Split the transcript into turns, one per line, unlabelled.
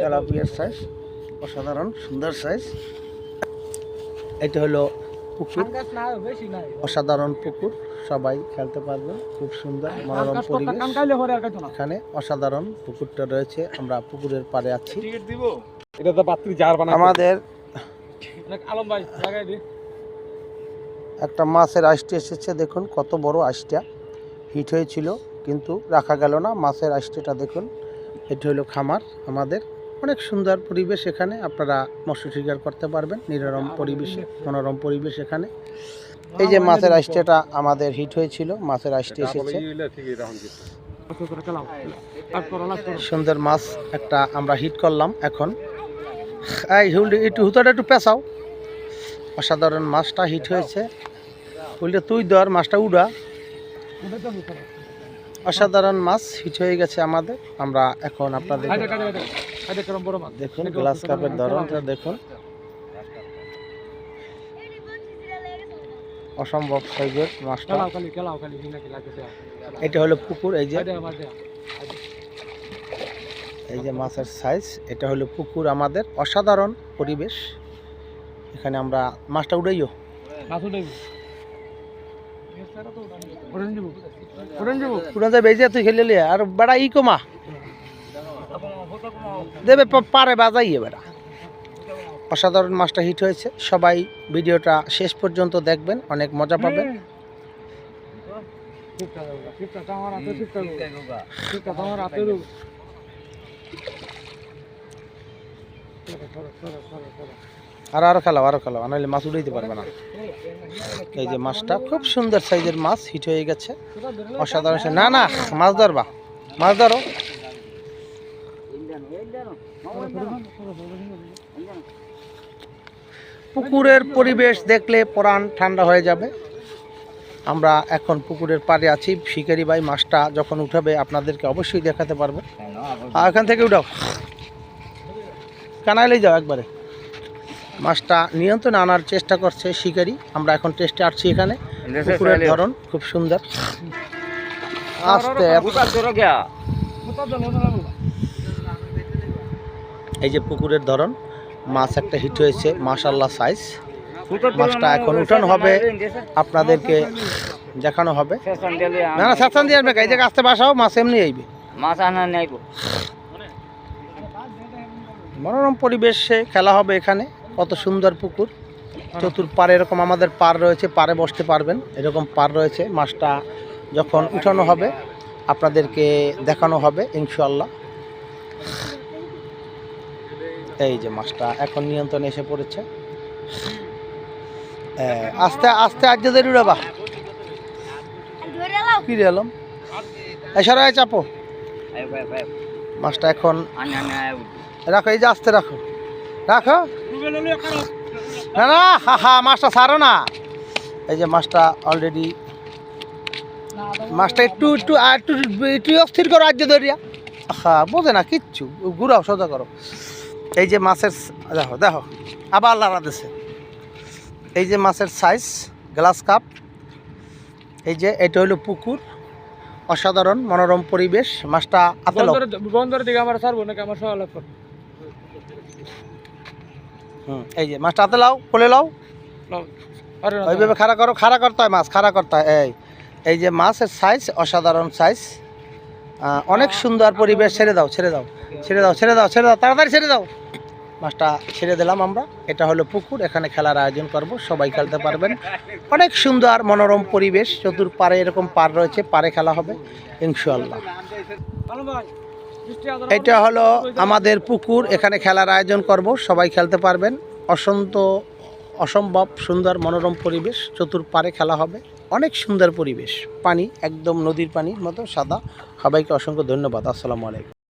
তেলাপিয়ার size অসাধারণ সুন্দর size. এটা হলো পুকুর, অসাধারণ পুকুর, সবাই খেলতে পারবেন, খুব সুন্দর মনোরম পরিবেশ। এখানে অসাধারণ পুকুরটা রয়েছে, আমরা পুকুরের পাড়ে আছি। আমাদের একটা মাছের আইসটি এসেছে, দেখুন কত বড় আইসটা, হিট হয়েছিল কিন্তু রাখা গেল না। মাছের আইসটিটা দেখুন, এটা হলো খামার আমাদের। অনেক সুন্দর পরিবেশ এখানে, আপনারা মৎস্য শিকার করতে পারবেন নিররম পরিবেশে, মনোরম পরিবেশ এখানে। এই যে মাছের আইসটিটা আমাদের হিট হয়েছিল, মাছের আইসটি এসেছে, সুন্দর মাছ একটা আমরা হিট করলাম। এখন এই একটু হুতাটা একটু পেঁচাও, অসাধারণ মাছটা হিট হয়েছে। বললে তুই ধর মাছটা উড়া, অসাধারণ মাছ হিট হয়ে গেছে আমাদের। আমরা এখন আপনাদের দেখুন গ্লাস কাপের ধরনটা দেখুন, অসম্ভব সাইজের মাছটা। এটা হলো পুকুর, এই যে মাছের সাইজ, এটা হলো পুকুর আমাদের, অসাধারণ পরিবেশ এখানে। আমরা মাছটা উড়াইও, তুই খেলে লিয়া আর বেড়া ই কমা দেবে পারে বাজাইয়ে বেড়া। অসাধারণ মাছটা হিট হয়েছে, সবাই ভিডিওটা শেষ পর্যন্ত দেখবেন, অনেক মজা পাবেন। আরো খেলাও, নাহলে মাছ উড়াইতে পারবে না। এই যে মাছটা খুব সুন্দর সাইজের মাছ হিট হয়ে গেছে, অসাধারণ। না না মাছ ধরবা, মাছ ধরো। পুকুরের পরিবেশ দেখলে প্রাণ ঠান্ডা হয়ে যাবে। আমরা এখন পুকুরের পাড়ে আছি, শিকারি ভাই মাছটা যখন উঠাবে আপনাদেরকে অবশ্যই দেখাতে পারবো। এখান থেকে উঠাও, কানাইলে যাও একবারে। মাছটা নিয়ন্ত্রণে আনার চেষ্টা করছে শিকারি, আমরা এখন টেস্টে আসছি এখানে। পুকুরের ধরন খুব সুন্দর, আস্তে এই যে পুকুরের ধরন, মাছ একটা হিট হয়েছে মাশাআল্লাহ সাইজ। মাছটা এখন উঠানো হবে, আপনাদেরকে দেখানো হবে। না না সাতসান দিয়ে আসবে, এই জায়গায় আসতে বাসাও মাছ এমনি আইবে, মাছ আনা নাইব। মনোরম পরিবেশে খেলা হবে এখানে, কত সুন্দর পুকুর, চতুর্পাড়ে এরকম আমাদের পার রয়েছে, পারে বসতে পারবেন, এরকম পার রয়েছে। মাছটা যখন উঠানো হবে আপনাদেরকে দেখানো হবে ইনশাআল্লাহ। এই যে মাছটা এখন নিয়ন্ত্রণে এসে পড়েছে, আস্তে আস্তে আজ যদি উড়াবা কি এলাম এসরাই চাপো। মাছটা এখন রাখো, এই যে আস্তে রাখো, রাখো না না হা মাছটা ছাড়ো না। এই যে মাছটা অলরেডি, মাছটা একটু একটু একটু একটু অস্থির করো, আজ ধরিয়া বোঝে না কিচ্ছু, ঘুরাও সোজা করো। এই যে মাছের দেখো দেখো আবার লাড়া দিছে। এই যে মাছের সাইজ, গ্লাস কাপ। এই যে এটা হলো পুকুর, অসাধারণ মনোরম পরিবেশ। মাছটা বন্দরের দিকে আমরা ছাড়বো নাকি আমার সহায় লাগবে। এই যে মাছটা হাতে লাও, কোলে লাও, ওইভাবে খাড়া করো, খাড়া করতে হয় মাছ, খাড়া করতে হয়। এই যে মাছের সাইজ, অসাধারণ সাইজ, অনেক সুন্দর পরিবেশ। ছেড়ে দাও, ছেড়ে দাও, ছেড়ে দাও, ছেড়ে দাও, ছেড়ে দাও, তাড়াতাড়ি ছেড়ে দাও। মাছটা ছেড়ে দিলাম আমরা। এটা হলো পুকুর, এখানে খেলার আয়োজন করব, সবাই খেলতে পারবেন। অনেক সুন্দর মনোরম পরিবেশ, চতুর্পাড়ে এরকম পার রয়েছে, পারে খেলা হবে ইনশাআল্লাহ। এটা হলো আমাদের পুকুর, এখানে খেলার আয়োজন করব, সবাই খেলতে পারবেন। অসম্ভব সুন্দর মনোরম পরিবেশ, চতুর্পাড়ে খেলা হবে, অনেক সুন্দর পরিবেশ, পানি একদম নদীর পানির মতো সাদা। সবাইকে অসংখ্য ধন্যবাদ। আসসালামু আলাইকুম।